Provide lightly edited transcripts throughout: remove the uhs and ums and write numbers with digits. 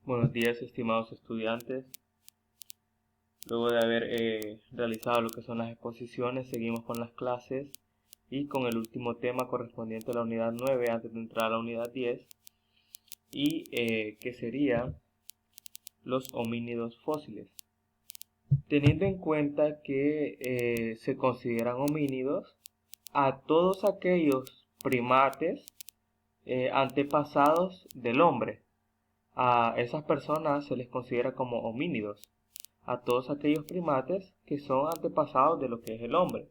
Buenos días, estimados estudiantes. Luego de haber realizado lo que son las exposiciones, seguimos con las clases y con el último tema correspondiente a la unidad 9 antes de entrar a la unidad 10 y que sería los homínidos fósiles. Teniendo en cuenta que se consideran homínidos a todos aquellos primates antepasados del hombre. A esas personas se les considera como homínidos, a todos aquellos primates que son antepasados de lo que es el hombre.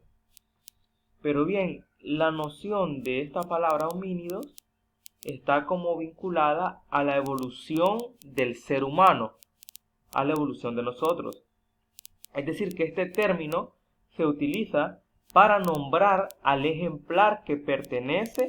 Pero bien, la noción de esta palabra homínidos está como vinculada a la evolución del ser humano, a la evolución de nosotros. Es decir, que este término se utiliza para nombrar al ejemplar que pertenece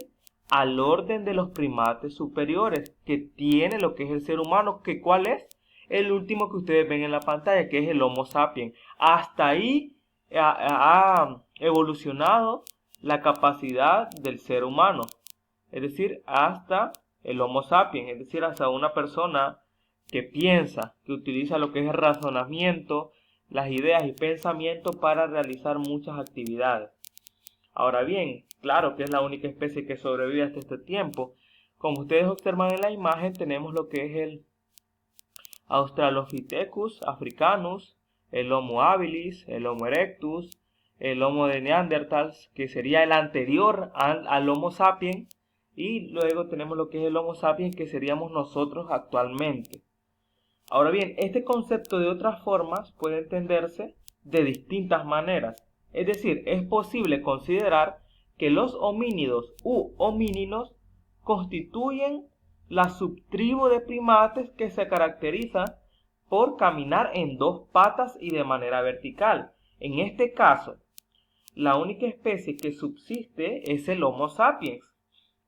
al orden de los primates superiores, que tiene lo que es el ser humano, que ¿cuál es? El último que ustedes ven en la pantalla, que es el Homo sapiens. Hasta ahí ha evolucionado la capacidad del ser humano, es decir, hasta el Homo sapiens, es decir, hasta una persona que piensa, que utiliza lo que es el razonamiento, las ideas y pensamientos para realizar muchas actividades. Ahora bien, claro que es la única especie que sobrevive hasta este tiempo. Como ustedes observan en la imagen, tenemos lo que es el Australopithecus africanus, el Homo habilis, el Homo erectus, el Homo de Neanderthals, que sería el anterior al Homo sapiens, y luego tenemos lo que es el Homo sapiens, que seríamos nosotros actualmente. Ahora bien, este concepto de otras formas puede entenderse de distintas maneras. Es decir, es posible considerar que los homínidos u homínidos constituyen la subtribu de primates que se caracteriza por caminar en dos patas y de manera vertical. En este caso, la única especie que subsiste es el Homo sapiens,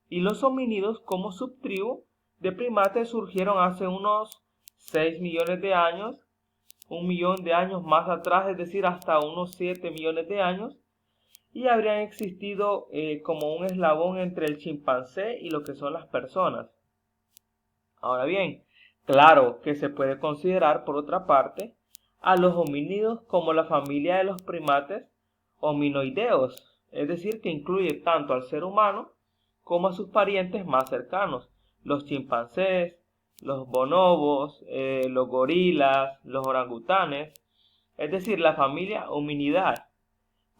y los homínidos como subtribu de primates surgieron hace unos 6 millones de años, 1 millón de años más atrás, es decir, hasta unos 7 millones de años, y habrían existido como un eslabón entre el chimpancé y lo que son las personas. Ahora bien, claro que se puede considerar, por otra parte, a los homínidos como la familia de los primates hominoideos, es decir, que incluye tanto al ser humano como a sus parientes más cercanos, los chimpancés, los bonobos, los gorilas, los orangutanes, es decir, la familia Hominidae.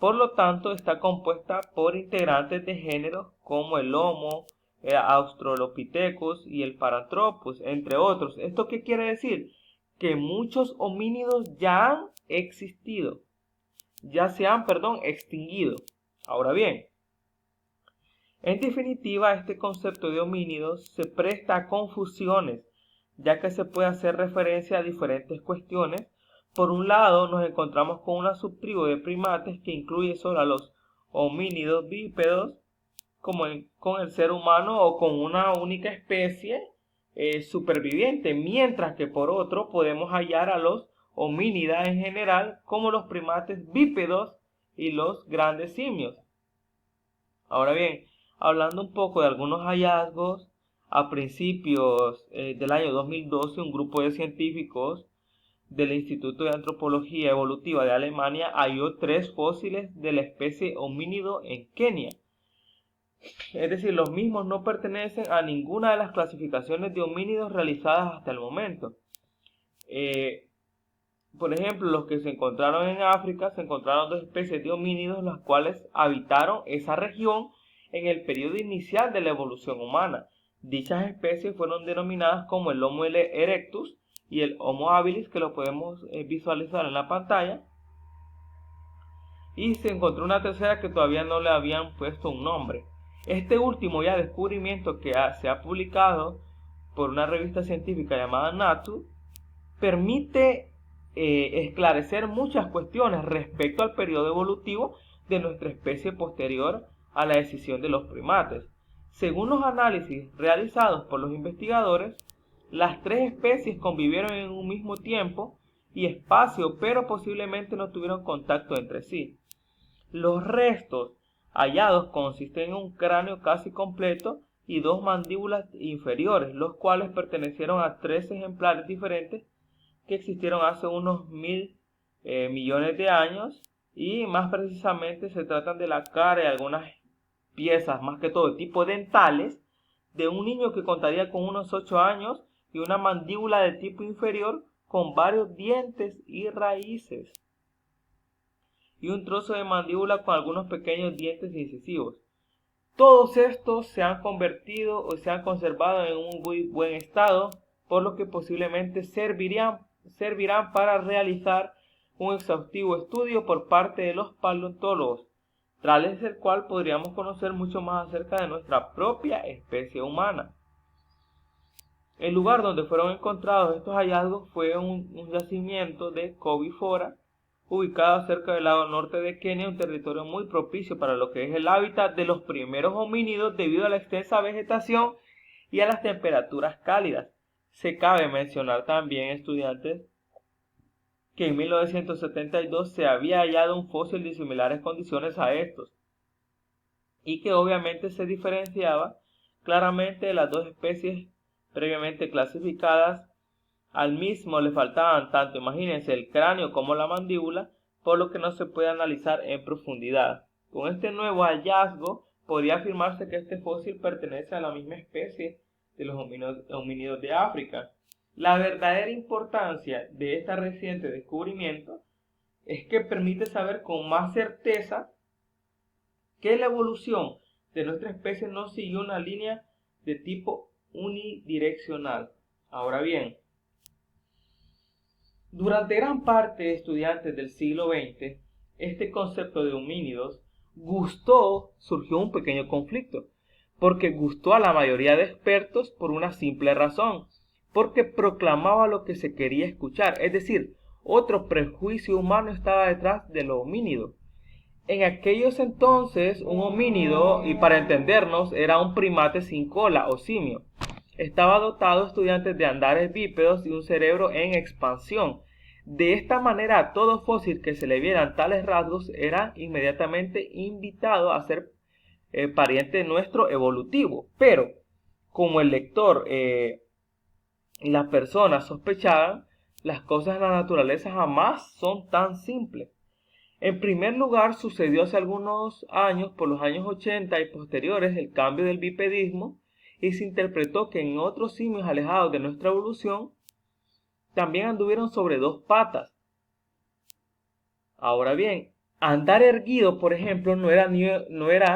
Por lo tanto, está compuesta por integrantes de géneros como el Homo, Australopithecus y el Paranthropus, entre otros. ¿Esto qué quiere decir? Que muchos homínidos ya han existido, ya se han, extinguido. Ahora bien, en definitiva, este concepto de homínidos se presta a confusiones, ya que se puede hacer referencia a diferentes cuestiones. Por un lado, nos encontramos con una subtribu de primates que incluye solo a los homínidos bípedos, como con el ser humano o con una única especie superviviente, mientras que por otro podemos hallar a los homínidas en general, como los primates bípedos y los grandes simios. Ahora bien, hablando un poco de algunos hallazgos, a principios del año 2012, un grupo de científicos del Instituto de Antropología Evolutiva de Alemania halló 3 fósiles de la especie homínido en Kenia. Es decir, los mismos no pertenecen a ninguna de las clasificaciones de homínidos realizadas hasta el momento. Por ejemplo, los que se encontraron en África, se encontraron 2 especies de homínidos, las cuales habitaron esa región en el periodo inicial de la evolución humana. Dichas especies fueron denominadas como el Homo erectus y el Homo habilis, que lo podemos visualizar en la pantalla. Y se encontró una tercera que todavía no le habían puesto un nombre. Este último ya descubrimiento que se ha publicado por una revista científica llamada Nature permite esclarecer muchas cuestiones respecto al periodo evolutivo de nuestra especie posterior a la decisión de los primates. Según los análisis realizados por los investigadores, las 3 especies convivieron en un mismo tiempo y espacio, pero posiblemente no tuvieron contacto entre sí. Los restos hallados consisten en un cráneo casi completo y 2 mandíbulas inferiores, los cuales pertenecieron a 3 ejemplares diferentes que existieron hace unos 1000 millones de años, y más precisamente se tratan de la cara y algunas piezas, más que todo de tipo dentales, de un niño que contaría con unos 8 años y una mandíbula de tipo inferior con varios dientes y raíces, y un trozo de mandíbula con algunos pequeños dientes incisivos. Todos estos se han convertido o se han conservado en un muy buen estado, por lo que posiblemente servirán para realizar un exhaustivo estudio por parte de los paleontólogos, tras el cual podríamos conocer mucho más acerca de nuestra propia especie humana. El lugar donde fueron encontrados estos hallazgos fue un yacimiento de Covifora, ubicado cerca del lado norte de Kenia, un territorio muy propicio para lo que es el hábitat de los primeros homínidos debido a la extensa vegetación y a las temperaturas cálidas. Se cabe mencionar también, estudiantes, que en 1972 se había hallado un fósil de similares condiciones a estos, y que obviamente se diferenciaba claramente de las dos especies previamente clasificadas. Al mismo le faltaban tanto, imagínense, el cráneo como la mandíbula, por lo que no se puede analizar en profundidad. Con este nuevo hallazgo podría afirmarse que este fósil pertenece a la misma especie de los homínidos de África. La verdadera importancia de este reciente descubrimiento es que permite saber con más certeza que la evolución de nuestra especie no siguió una línea de tipo unidireccional. Ahora bien, durante gran parte de estudiantes del siglo XX, este concepto de homínidos surgió un pequeño conflicto, porque gustó a la mayoría de expertos por una simple razón, porque proclamaba lo que se quería escuchar, es decir, otro prejuicio humano estaba detrás de lo homínido. En aquellos entonces, un homínido, y para entendernos, era un primate sin cola o simio. Estaba dotado, estudiantes, de andares bípedos y un cerebro en expansión. De esta manera, todo fósil que se le vieran tales rasgos era inmediatamente invitado a ser pariente nuestro evolutivo. Pero, como el lector y las personas sospechaban, las cosas en la naturaleza jamás son tan simples. En primer lugar, sucedió hace algunos años, por los años 80 y posteriores, el cambio del bipedismo, y se interpretó que en otros simios alejados de nuestra evolución también anduvieron sobre 2 patas. Ahora bien, andar erguido, por ejemplo, no era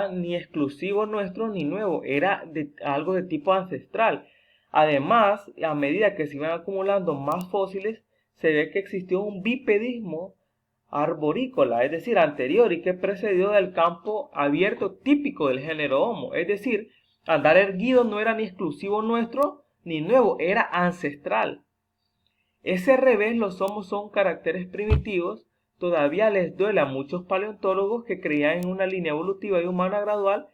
ni exclusivo nuestro ni nuevo, era algo de tipo ancestral. Además, a medida que se iban acumulando más fósiles, se ve que existió un bipedismo arborícola, es decir, anterior, y que precedió del campo abierto típico del género Homo. Es decir, andar erguido no era ni exclusivo nuestro ni nuevo, era ancestral. Ese revés, los Homos son caracteres primitivos, todavía les duele a muchos paleontólogos que creían en una línea evolutiva y humana gradual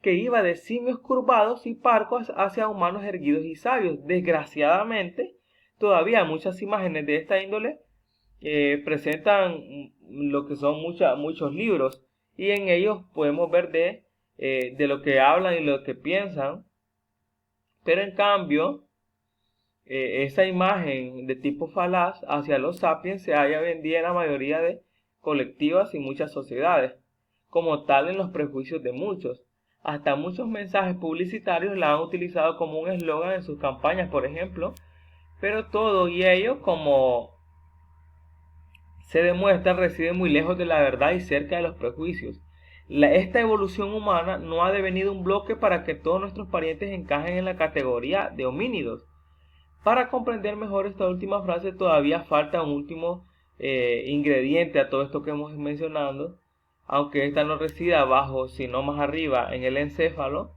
que iba de simios curvados y parcos hacia humanos erguidos y sabios. Desgraciadamente, todavía muchas imágenes de esta índole presentan lo que son muchos libros, y en ellos podemos ver de lo que hablan y lo que piensan, pero en cambio esa imagen de tipo falaz hacia los sapiens se halla vendida en la mayoría de colectivas y muchas sociedades, como tal en los prejuicios de muchos. Hasta muchos mensajes publicitarios la han utilizado como un eslogan en sus campañas, por ejemplo, pero todo y ello, como se demuestra, reside muy lejos de la verdad y cerca de los prejuicios. Esta evolución humana no ha devenido un bloque para que todos nuestros parientes encajen en la categoría de homínidos. Para comprender mejor esta última frase todavía falta un último ingrediente a todo esto que hemos mencionado, aunque esta no resida abajo sino más arriba en el encéfalo,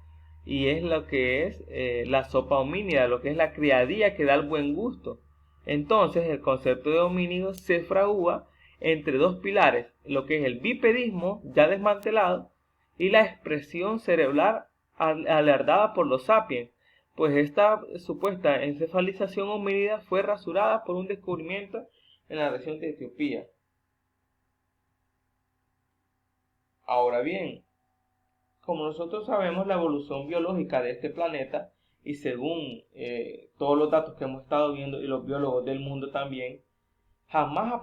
y es lo que es la sopa homínida, lo que es la criadilla que da el buen gusto. Entonces el concepto de homínido se fragua entre 2 pilares, lo que es el bipedismo ya desmantelado y la expresión cerebral alardada por los sapiens, pues esta supuesta encefalización homínida fue rasurada por un descubrimiento en la región de Etiopía. Ahora bien, como nosotros sabemos, la evolución biológica de este planeta, y según todos los datos que hemos estado viendo y los biólogos del mundo también, jamás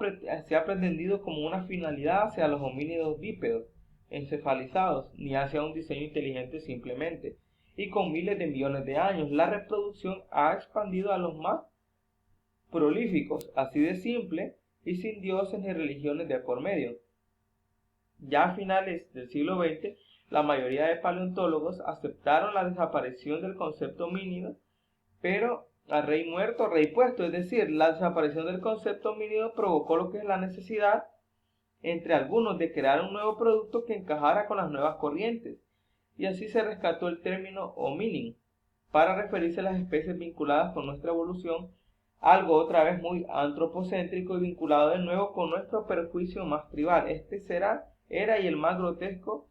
se ha pretendido como una finalidad hacia los homínidos bípedos encefalizados, ni hacia un diseño inteligente simplemente. Y con miles de millones de años, la reproducción ha expandido a los más prolíficos, así de simple, y sin dioses ni religiones de por medio. Ya a finales del siglo XX, la mayoría de paleontólogos aceptaron la desaparición del concepto homínido, pero a rey muerto, rey puesto, es decir, la desaparición del concepto homínido provocó lo que es la necesidad entre algunos de crear un nuevo producto que encajara con las nuevas corrientes, y así se rescató el término hominin para referirse a las especies vinculadas con nuestra evolución, algo otra vez muy antropocéntrico y vinculado de nuevo con nuestro perjuicio más tribal. Era y el más grotesco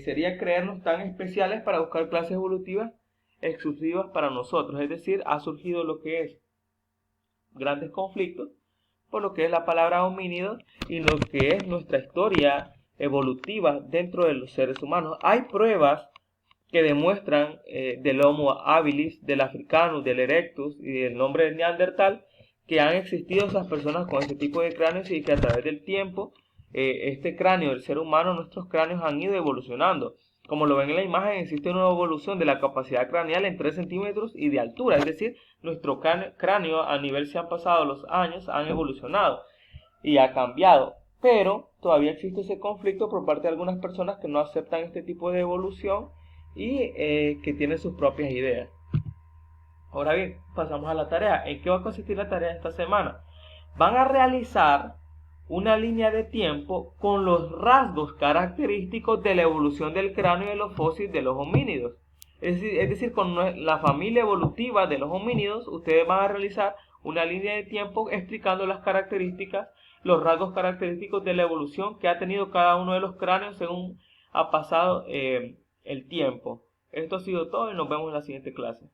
sería creernos tan especiales para buscar clases evolutivas exclusivas para nosotros, es decir, ha surgido lo que es grandes conflictos por lo que es la palabra homínido y lo que es nuestra historia evolutiva dentro de los seres humanos. Hay pruebas que demuestran del Homo habilis, del africanus, del erectus y del nombre de Neandertal, que han existido esas personas con este tipo de cráneos y que a través del tiempo este cráneo del ser humano, nuestros cráneos han ido evolucionando. Como lo ven en la imagen, existe una evolución de la capacidad craneal en 3 centímetros y de altura, es decir, nuestro cráneo a nivel se han pasado los años, han evolucionado y ha cambiado, pero todavía existe ese conflicto por parte de algunas personas que no aceptan este tipo de evolución y que tienen sus propias ideas. Ahora bien, pasamos a la tarea. ¿En qué va a consistir la tarea de esta semana? Van a realizar una línea de tiempo con los rasgos característicos de la evolución del cráneo y de los fósiles de los homínidos. Es decir, con la familia evolutiva de los homínidos, ustedes van a realizar una línea de tiempo explicando las características, los rasgos característicos de la evolución que ha tenido cada uno de los cráneos según ha pasado el tiempo. Esto ha sido todo y nos vemos en la siguiente clase.